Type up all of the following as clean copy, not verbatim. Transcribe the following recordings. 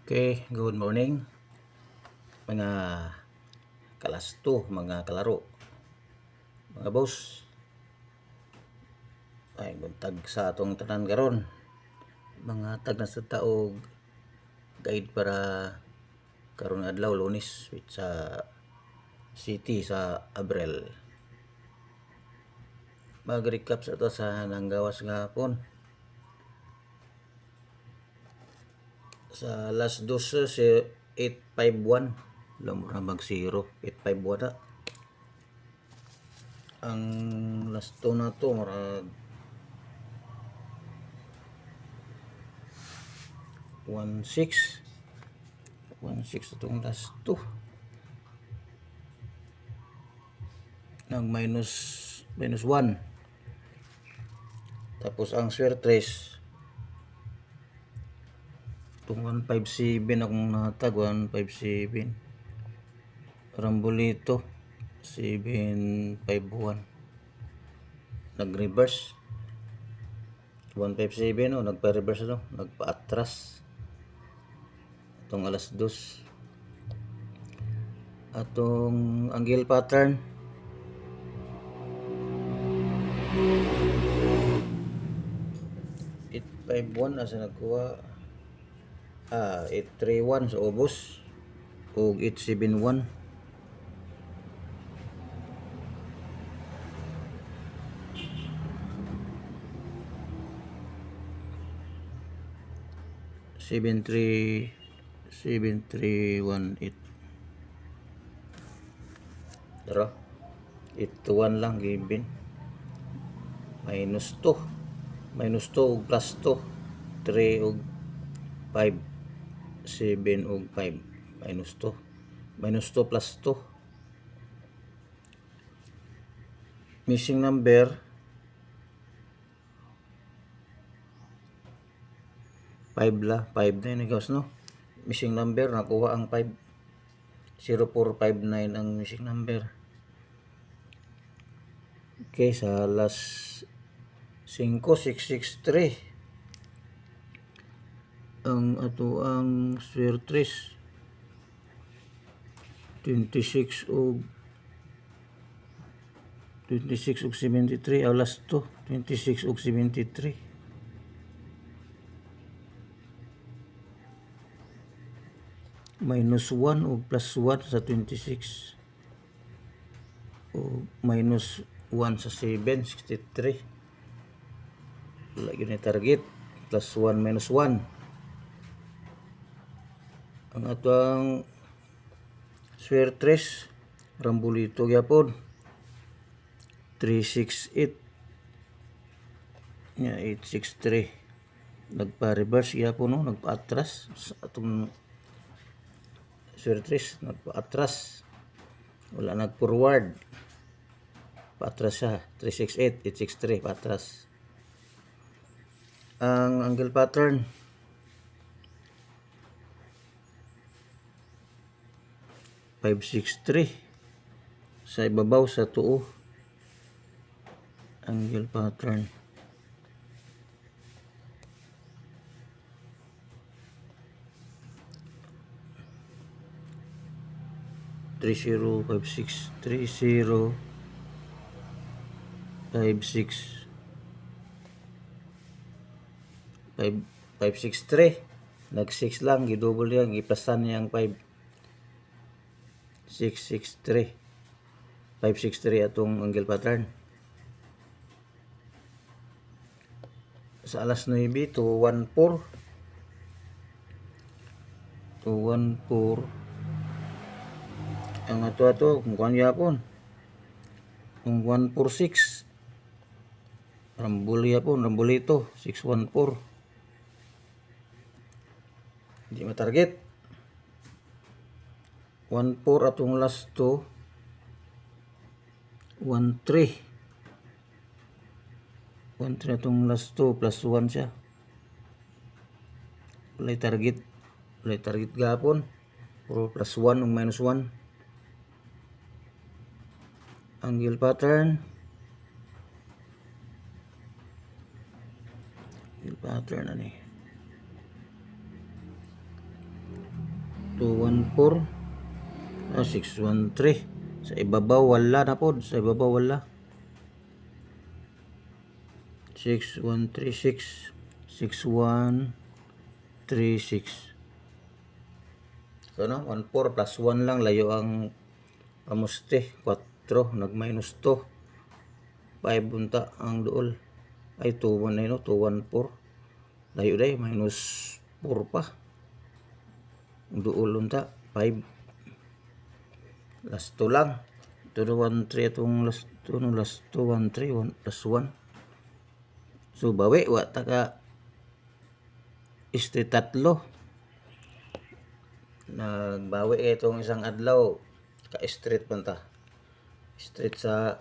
Okay, good morning mga kalasto, mga kalaro, mga boss. Ay buntag sa atong tanan karon. Mga tag na sa taog guide para karon adlaw Lunes sa city sa Abrel. Mag-recap sa to sa nanggawas nga hapon. Sa last 12 si 851 lamura mag 0 851 na. Ang last 2 na to murag 16 itong last 2 nag minus 1. Tapos ang swertres itong 157 akong natag 157. Rambolito 751 nag-reverse 157 o nagpa-reverse nagpa-atras itong alas 2. Atong angle pattern 851 asa nagkuha 831 sa ubos ug 871 7318 Dara 821 lang given minus 2 ug plus 2 3 ug 5 7 ug 5 minus 2 plus 2 missing number 5 la 5 na yun guys no. Missing number nakuha ang 5 0459 ang missing number. Okay, sa last 5663 ang ato ang swertres 26 ug 73 alas to 26 ug 73 minus 1 ug plus 1 sa 26 o minus 1 sa 7 63 lagi ni target plus 1 minus 1 ang atong swertres rambolito gyapon 368 nya 863 nagpa-reverse gyapon no nagpa-atras sa atong swertres nagpa-atras wala nag-forward paatras siya 368 863 paatras. Ang angle pattern 563 sa ibabaw sa tuo angle pattern three zero 56 30 56 563 nag 6 lang gidouble yan giplasan niya ang 5 663 563 atong angle pattern. Sa alas 9 214 ang ato kung kuan yapon kung 146 rambolito 614 di matarget 14 atong last 2 13 atong last 2 plus 1 siya walay target gapon puro plus 1 ug minus 1 angle pattern ani 614. 613. Sa ibabaw wala na pod. Sa ibabaw wala. 6136. 6136. So no, 14 plus 1 lang. Layo ang pamuste. 4. Nag-minus 2. 5 bunta ang duol. Ay 2-1 na yun. 214. Layo day. Minus 4 pa. Ang duol unta. 5. Last 2 lang. 2-1-3 itong last 2. No, last 2-1-3. 1 plus 1. So bawi. Wata ka istri tatlo. Nagbawi itong isang adlaw. Ka-street punta. Street sa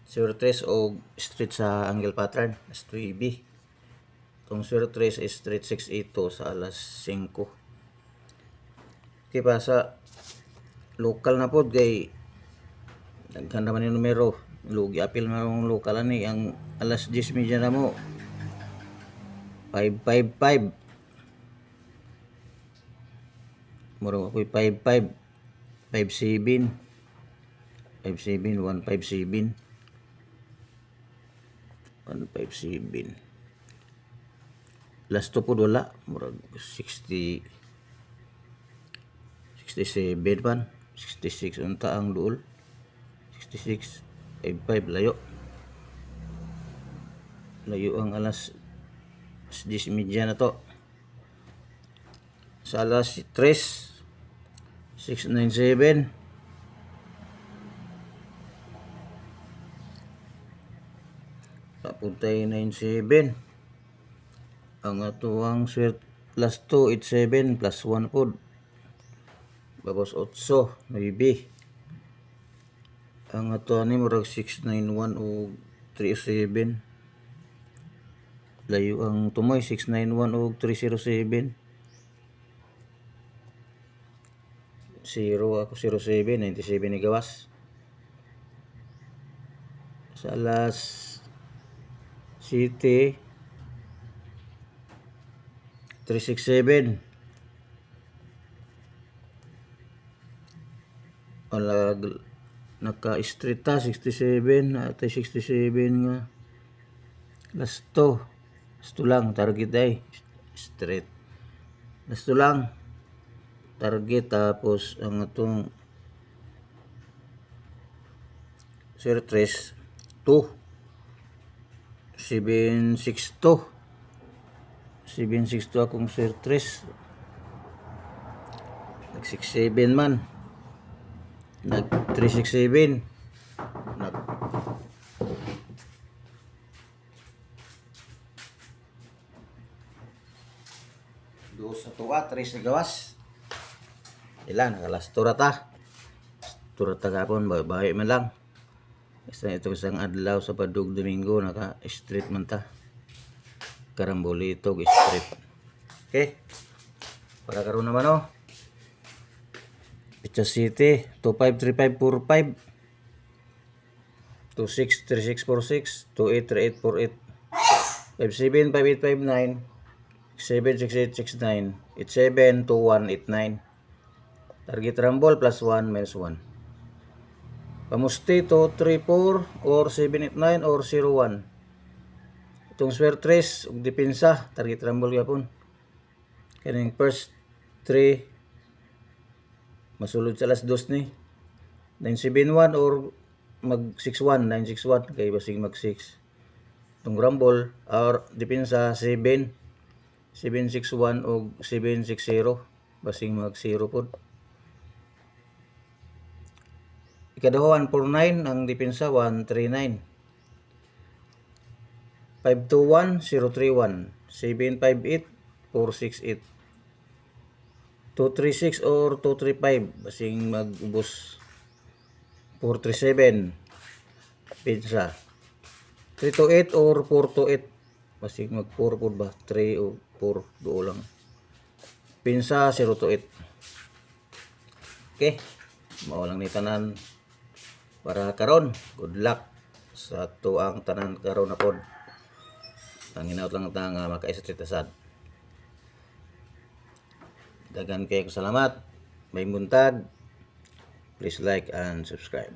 03 o street sa angle pattern. S2B. Itong 03 is street 682 sa alas 5. Okay pa sa local na pod kay naghanda man yung numero. Lugi apil na yung local ani. Ang alas 10 media na mo. 555. Murang ako'y 55. 57. 57. 157. 157. Last 2 po wala. Murag 60. 67 pan. 66 unta ang duol. 66. 55 layo. Layo ang alas 10 media na to. Sa alas 3. 697. Papuntay 97. Ang atuang swerte plus 2 87 plus 1 pod. Babos 8 9. Ang atuan ni murag 691 o 307. Layo ang tumoy 691 o 307. 0 ako 07 97 ni gawas. Sa alas City 367. Alag naka-street ta 67 atay 67 nga last 2 lang target ay street last 2 lang target. Tapos ang atong 03 2 762 762 akong 03 nag 67 man nag 367 nag do sa tuwa 3 na gawas ilan nakalas turata gapon bahay man lang. Basta ito isang adlaw sa Padug Domingo naka street man ta. Karambolito street. Okay. Para karon naman oh. Picha City 253545 263646 283848 575859 676869 872189. Target rumble plus 1 minus 1. Pamusti 234 or 789 or 01. Itong swertres ug depensa target rumble gyapon. Kaning first 3 masulod sa alas 2 ni 971 or mag 61 961 kay basig mag 6. Itong rumble or depensa 7 761 o 760 basig mag 0 pod. Ikaduha 149 ang depensa 139. 521 031 758 468 236 or 235 basing mag-ubos 437 pensa 328 or 428 basing mag 4 pod ba 3 o 4 duo lang pensa 028. Okay, mao lang ni tanan para karon. Good luck sa tuang tanan karon na pod. Ang hinaut lang ta nga maka-street asad. Dagan kay salamat. may buntag, please like and subscribe.